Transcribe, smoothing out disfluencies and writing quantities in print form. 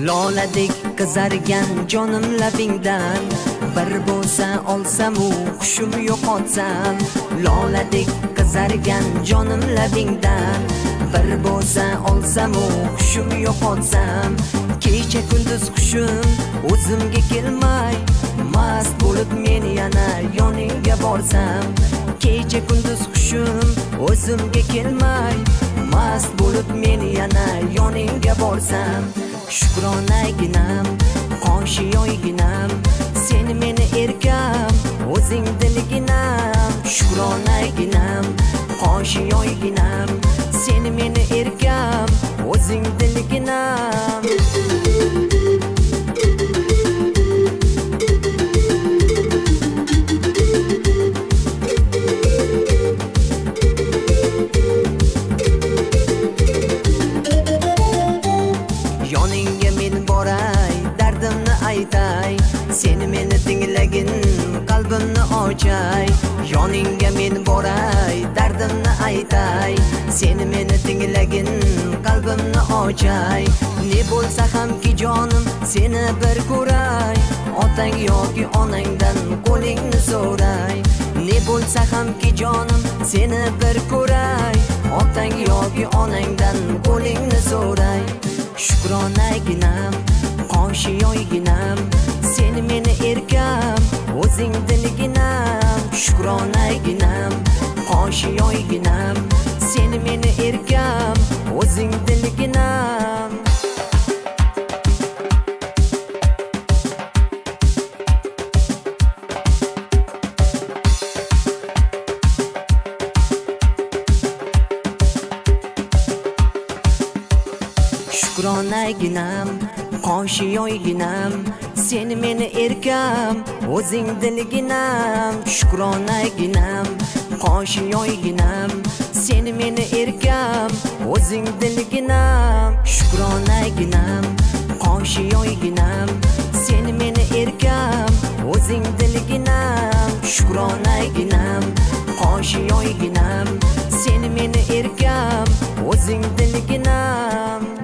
Loladek qizargan jonim labingdan bir bo'lsa olsam u hushim yo'qotsam. Loladek qizargan jonim labingdan bir bo'lsa olsam u hushim yo'qotsam. Kecha kunduz hushim o'zimga kelmay mast bo'lib men yana yoningga borsam. Kecha kunduz hushim o'zimga kelmay mast bo'lib men yana yoningga borsam. Shukronaginam, qoshiyoyginam, sen meni erkam, o'zing dilginam. Shukronaginam, qoshiyoyginam, sen meni erkam, o'zing dilginam. Yoningga men boray, dardimni aytay, sen meni tinglagin, qalbimni ochay. Yoningga men boray, dardimni aytay, sen meni tinglagin, qalbimni ochay. Ne bo'lsa hamki jonim, seni bir ko'ray, otang yoki onangdan qo'lingni so'ray. Ne bo'lsa hamki jonim, seni bir ko'ray, otang yoki onangdan qo'lingni so'ray. Shukronaginam, qoshiyoyginam, sen meni erkam, o'zing dilginam. Shukronaginam, qoshiyoyginam, sen meni erkam, o'zing dilginam. Shukronaginam, qoshiyoyginam, sen meni erkam, o'zing dilginam. Shukronaginam, qoshiyoyginam, sen meni erkam, o'zing dilginam. Shukronaginam, qoshiyoyginam, sen meni erkam, o'zing dilginam. Shukronaginam, qoshiyoyginam, sen meni erkam, o'zing dilginam.